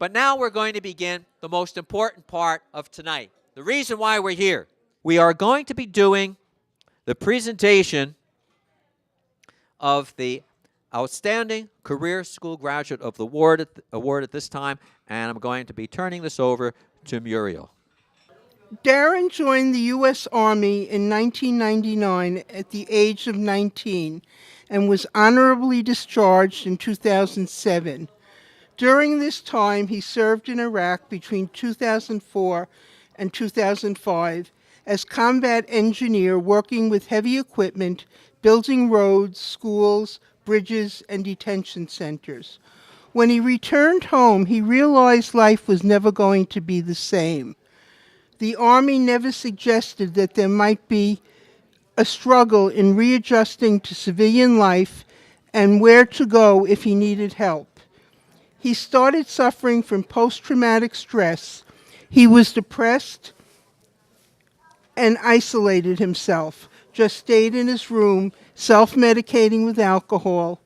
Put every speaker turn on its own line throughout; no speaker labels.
But now we're going to begin the most important part of tonight. The reason why we're here. We are going to be doing the presentation of the Outstanding Career School Graduate of the Award at this time, and I'm going to be turning this over to Muriel.
Darren joined the U.S. Army in 1999 at the age of 19 and was honorably discharged in 2007. During this time, he served in Iraq between 2004 and 2005 as combat engineer working with heavy equipment, building roads, schools, bridges, and detention centers. When he returned home, he realized life was never going to be the same. The Army never suggested that there might be a struggle in readjusting to civilian life and where to go if he needed help. He started suffering from post-traumatic stress. He was depressed and isolated himself, just stayed in his room, self-medicating with alcohol.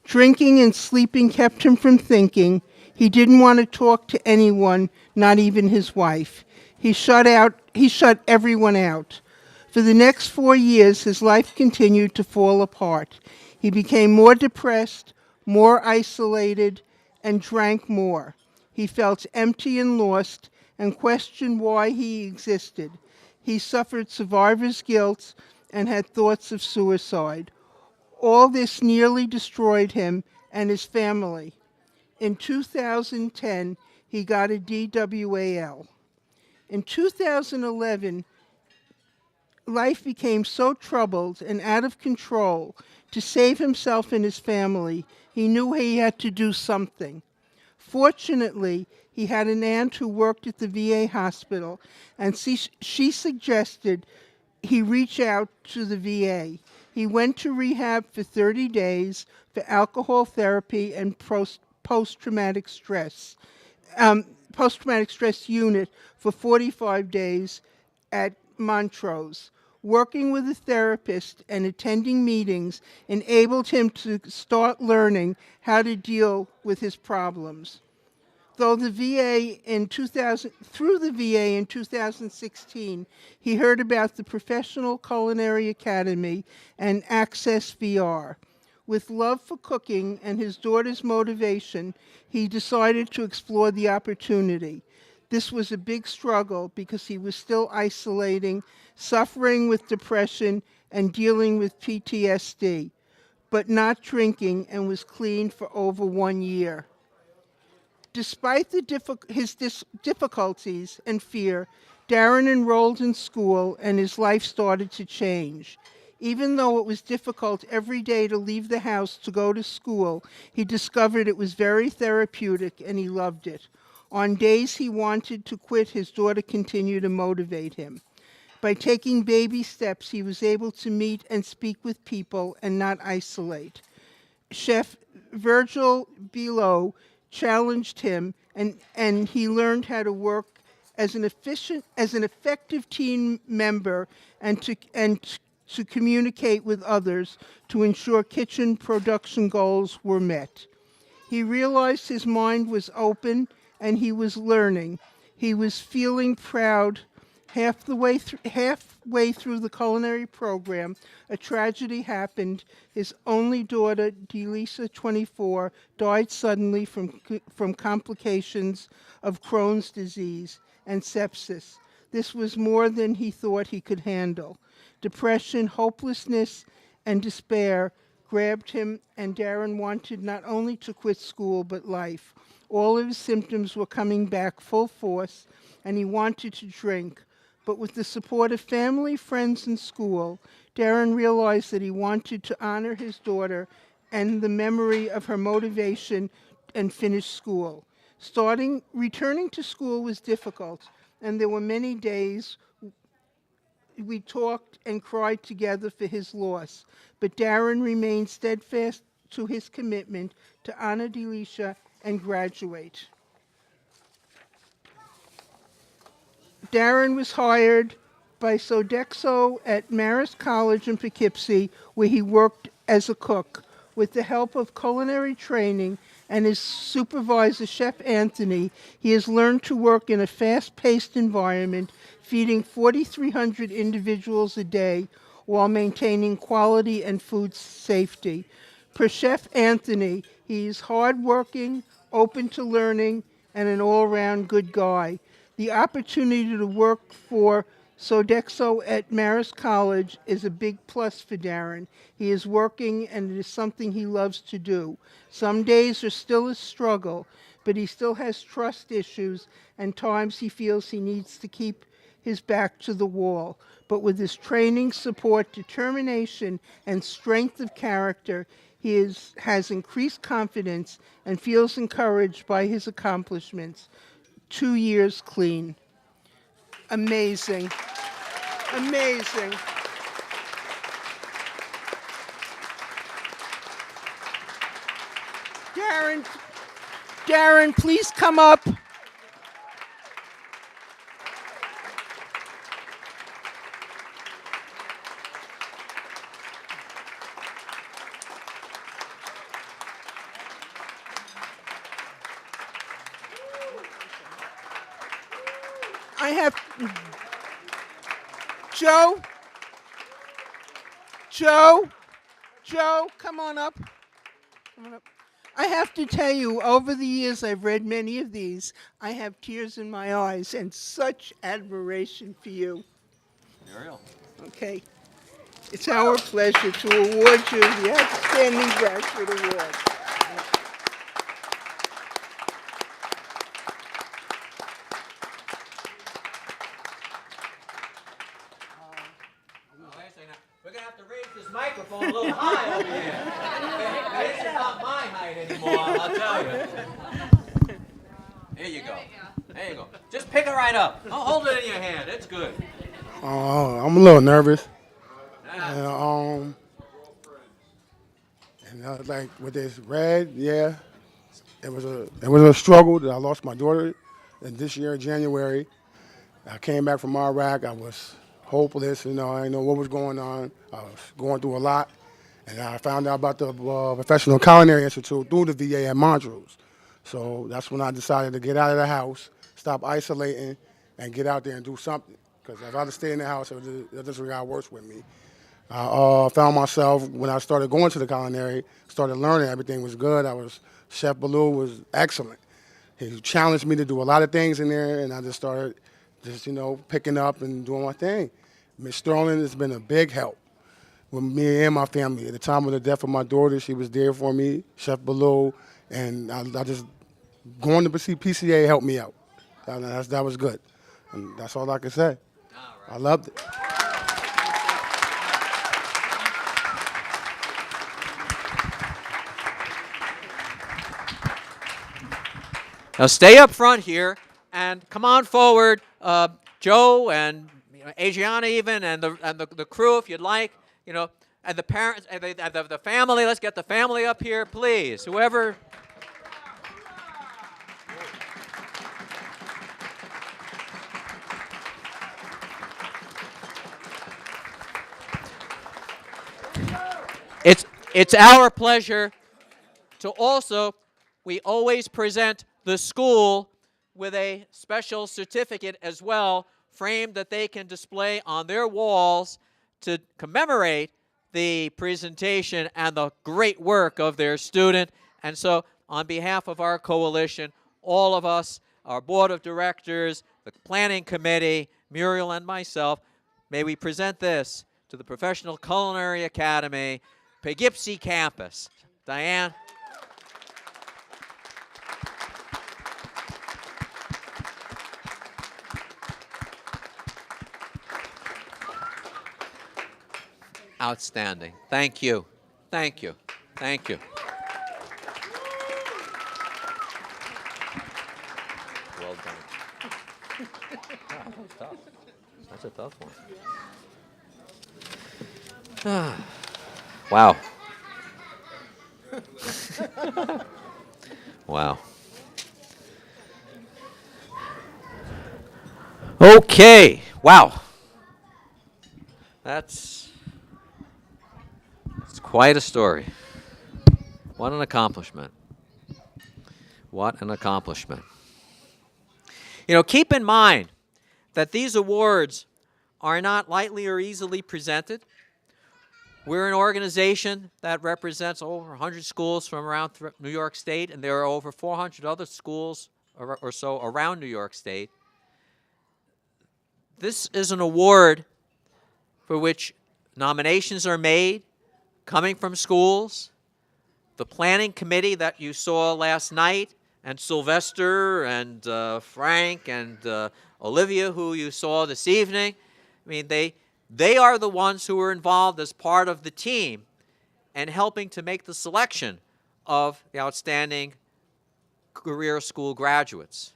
Drinking and sleeping kept him from thinking. He didn't want to talk to anyone, not even his wife. He shut everyone out. For the next 4 years, his life continued to fall apart. He became more depressed, more isolated, and drank more. He felt empty and lost and questioned why he existed. He suffered survivor's guilt and had thoughts of suicide. All this nearly destroyed him and his family. In 2010, he got a DWAL. In 2011, life became so troubled and out of control. To save himself and his family, he knew he had to do something. Fortunately, he had an aunt who worked at the VA hospital, and she suggested he reach out to the VA. He went to rehab for 30 days for alcohol therapy and post-traumatic stress unit for 45 days at Montrose. Working with a therapist and attending meetings enabled him to start learning how to deal with his problems. Through the VA in 2016, he heard about the Professional Culinary Academy and Access VR. With love for cooking and his daughter's motivation, he decided to explore the opportunity. This was a big struggle because he was still isolating, suffering with depression, and dealing with PTSD, but not drinking, and was clean for over 1 year. Despite his difficulties and fear, Darren enrolled in school and his life started to change. Even though it was difficult every day to leave the house to go to school, he discovered it was very therapeutic and he loved it. On days he wanted to quit, his daughter continued to motivate him. By taking baby steps, he was able to meet and speak with people and not isolate. Chef Virgil Below challenged him, and he learned how to work as an effective team member and to communicate with others to ensure kitchen production goals were met. He realized his mind was open and he was learning. He was feeling proud. Halfway through the culinary program, a tragedy happened. His only daughter, Delisa, 24, died suddenly from complications of Crohn's disease and sepsis. This was more than he thought he could handle. Depression, hopelessness, and despair grabbed him, and Darren wanted not only to quit school, but life. All of his symptoms were coming back full force, and he wanted to drink. But with the support of family, friends, and school, Darren realized that he wanted to honor his daughter and the memory of her motivation and finish school. Returning to school was difficult, and there were many days we talked and cried together for his loss. But Darren remained steadfast to his commitment to honor Delisha and graduate. Darren was hired by Sodexo at Marist College in Poughkeepsie, where he worked as a cook. With the help of culinary training and his supervisor, Chef Anthony, he has learned to work in a fast-paced environment, feeding 4,300 individuals a day while maintaining quality and food safety. Per Chef Anthony, he is hardworking, open to learning, and an all-around good guy. The opportunity to work for Sodexo at Marist College is a big plus for Darren. He is working and it is something he loves to do. Some days are still a struggle, but he still has trust issues and times he feels he needs to keep his back to the wall. But with his training, support, determination, and strength of character, has increased confidence and feels encouraged by his accomplishments. 2 years clean. Amazing. Amazing. Darren, please come up. I have Joe, come on up. Come on up. I have to tell you, over the years I've read many of these. I have tears in my eyes and such admiration for you.
Muriel.
Okay. It's our pleasure to award you the Outstanding Graduate Award.
We're going to have to raise this microphone a little high over here. This is not my height anymore, I'll tell you. Here you go. There you go. Just pick it right up. Don't hold it in your hand. It's good.
I'm a little nervous. Like with this red, yeah, it was a struggle that I lost my daughter this year in January. I came back from Iraq. I was hopeless. I didn't know what was going on. I was going through a lot, and I found out about the Professional Culinary Institute through the VA at Montrose. So that's when I decided to get out of the house, stop isolating, and get out there and do something. Because if I just stay in the house, it just got worse with me. I found myself, when I started going to the culinary, started learning, everything was good. Chef Ballou was excellent. He challenged me to do a lot of things in there, and I just started picking up and doing my thing. Miss Sterling has been a big help with me and my family. At the time of the death of my daughter, she was there for me, Chef Ballou, and I just, going to see PCA helped me out. That was good. And that's all I can say. I loved it.
Now stay up front here and come on forward, Joe and Adriana even, and the crew if you'd like, and the parents and the family. Let's get the family up here, please. Whoever. It's our pleasure to also, we always present the school with a special certificate as well, framed that they can display on their walls to commemorate the presentation and the great work of their student. And so on behalf of our coalition, all of us, our board of directors, the planning committee, Muriel and myself, may we present this to the Professional Culinary Academy, Poughkeepsie campus. Diane. Outstanding. Thank you. Thank you. Thank you. Well done. Wow, that was tough. That's a tough one. Wow. Wow. Okay. Wow. That's quite a story. What an accomplishment. What an accomplishment. Keep in mind that these awards are not lightly or easily presented. We're an organization that represents over 100 schools from around New York State, and there are over 400 other schools or so around New York State. This is an award for which nominations are made coming from schools. The planning committee that you saw last night, and Sylvester and Frank and Olivia, who you saw this evening, they are the ones who are involved as part of the team and helping to make the selection of the outstanding career school graduates.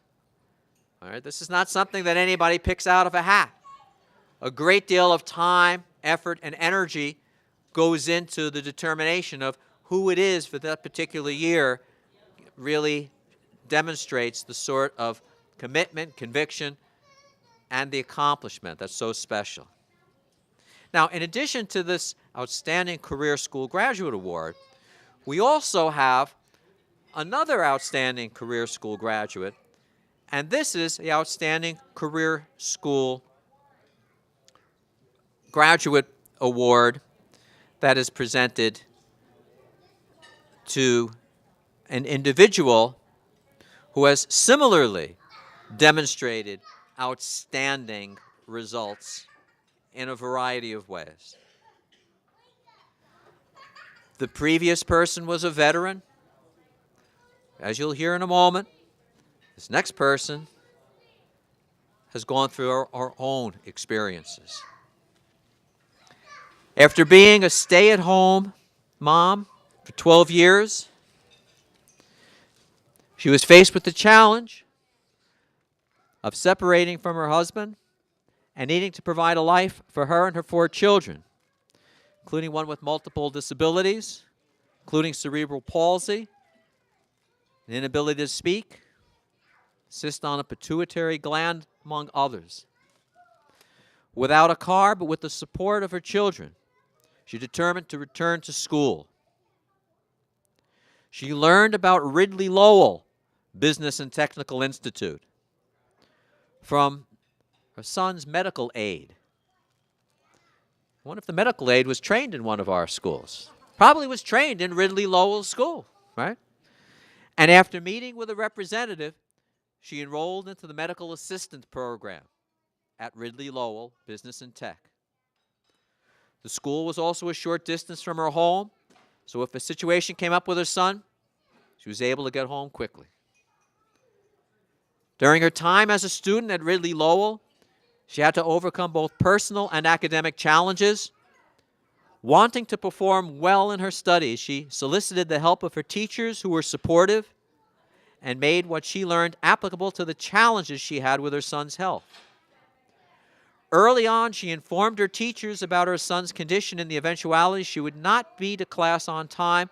All right, this is not something that anybody picks out of a hat. A great deal of time, effort, and energy goes into the determination of who it is for that particular year. Really demonstrates the sort of commitment, conviction, and the accomplishment that's so special. Now, in addition to this Outstanding Career School Graduate Award, we also have another Outstanding Career School Graduate, and this is the Outstanding Career School Graduate Award that is presented to an individual who has similarly demonstrated outstanding results in a variety of ways. The previous person was a veteran. As you'll hear in a moment, this next person has gone through our own experiences. After being a stay-at-home mom for 12 years, she was faced with the challenge of separating from her husband and needing to provide a life for her and her 4 children, including one with multiple disabilities, including cerebral palsy, an inability to speak, cyst on a pituitary gland, among others. Without a car, but with the support of her children, she determined to return to school. She learned about Ridley Lowell Business and Technical Institute from her son's medical aide. I wonder if the medical aide was trained in one of our schools. Probably was trained in Ridley Lowell School, right? And after meeting with a representative, she enrolled into the medical assistant program at Ridley Lowell Business and Tech. The school was also a short distance from her home, so if a situation came up with her son, she was able to get home quickly. During her time as a student at Ridley Lowell, she had to overcome both personal and academic challenges. Wanting to perform well in her studies, she solicited the help of her teachers who were supportive and made what she learned applicable to the challenges she had with her son's health. Early on, she informed her teachers about her son's condition and the eventuality she would not be to class on time,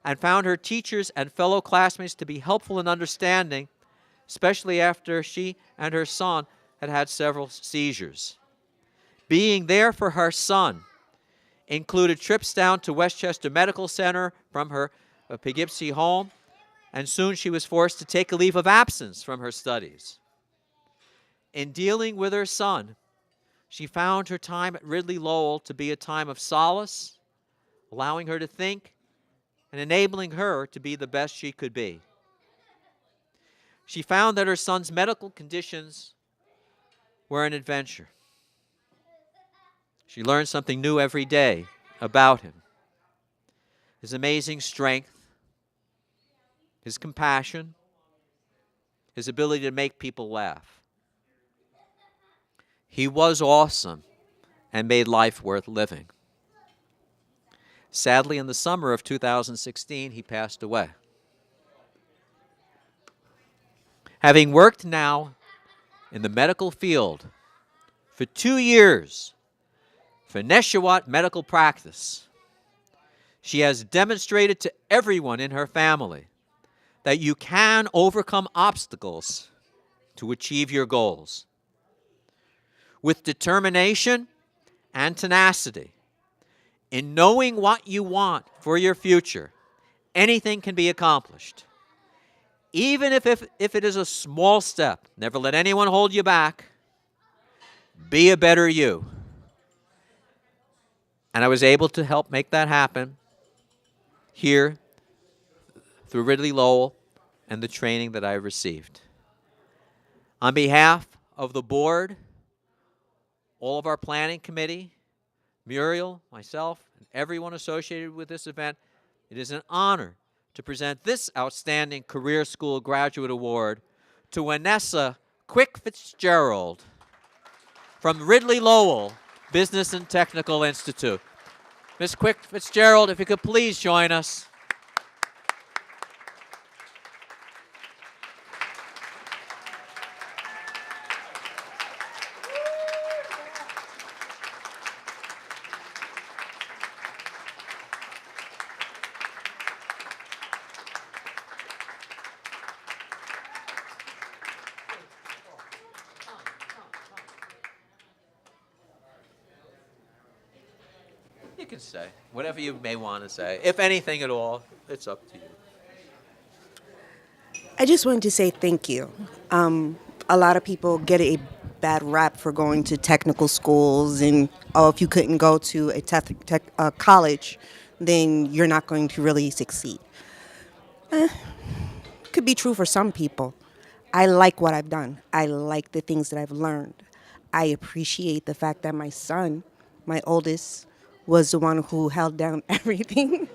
and found her teachers and fellow classmates to be helpful and understanding, especially after she and her son had had several seizures. Being there for her son included trips down to Westchester Medical Center from her Poughkeepsie home, and soon she was forced to take a leave of absence from her studies. In dealing with her son, she found her time at Ridley Lowell to be a time of solace, allowing her to think and enabling her to be the best she could be. She found that her son's medical conditions were an adventure. She learned something new every day about him. His amazing strength, his compassion, his ability to make people laugh. He was awesome and made life worth living. Sadly, in the summer of 2016, he passed away. Having worked now in the medical field for 2 years for Neshawat Medical Practice, she has demonstrated to everyone in her family that you can overcome obstacles to achieve your goals. With determination and tenacity, in knowing what you want for your future, anything can be accomplished. even if it is a small step, never let anyone hold you back. Be a better you. And I was able to help make that happen here through Ridley Lowell and the training that I received. On behalf of the board, all of our planning committee, Muriel, myself, and everyone associated with this event, it is an honor to present this Outstanding Career School Graduate Award to Vanessa Quick Fitzgerald from Ridley Lowell Business and Technical Institute. Ms. Quick Fitzgerald, if you could please join us. You can say whatever you may want to say. If anything at all, it's up to you.
I just wanted to say thank you. A lot of people get a bad rap for going to technical schools, and if you couldn't go to a college, then you're not going to really succeed. Could be true for some people. I like what I've done. I like the things that I've learned. I appreciate the fact that my son, my oldest, was the one who held down everything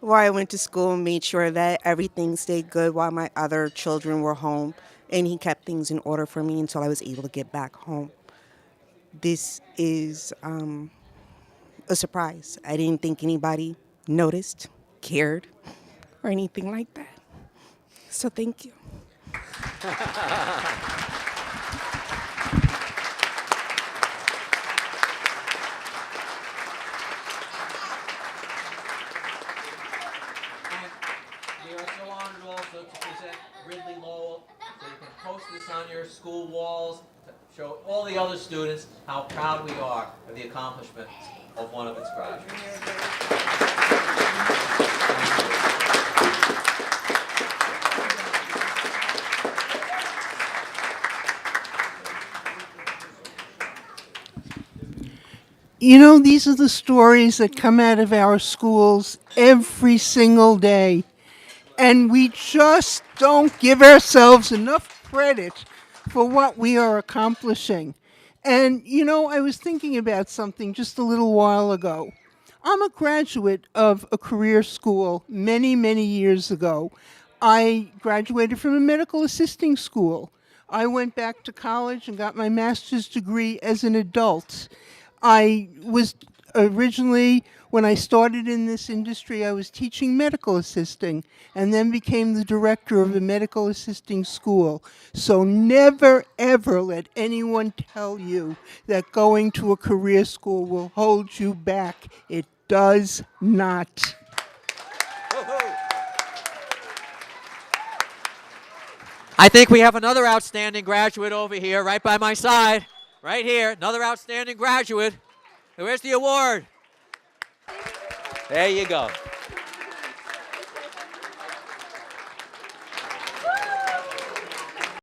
while I went to school and made sure that everything stayed good while my other children were home. And he kept things in order for me until I was able to get back home. This is a surprise. I didn't think anybody noticed, cared, or anything like that. So thank you.
We are so honored also to present Ridley Lowell, so you can post this on your school walls to show all the other students how proud we are of the accomplishments of one of its graduates.
You know, these are the stories that come out of our schools every single day. And we just don't give ourselves enough credit for what we are accomplishing. And, you know, I was thinking about something just a little while ago. I'm a graduate of a career school many, many years ago. I graduated from a medical assisting school. I went back to college and got my master's degree as an adult. I was originally, when I started in this industry, I was teaching medical assisting and then became the director of a medical assisting school. So never, ever let anyone tell you that going to a career school will hold you back. It does not.
I think we have another outstanding graduate over here, right by my side. Right here, another outstanding graduate. Where's the award? There you go.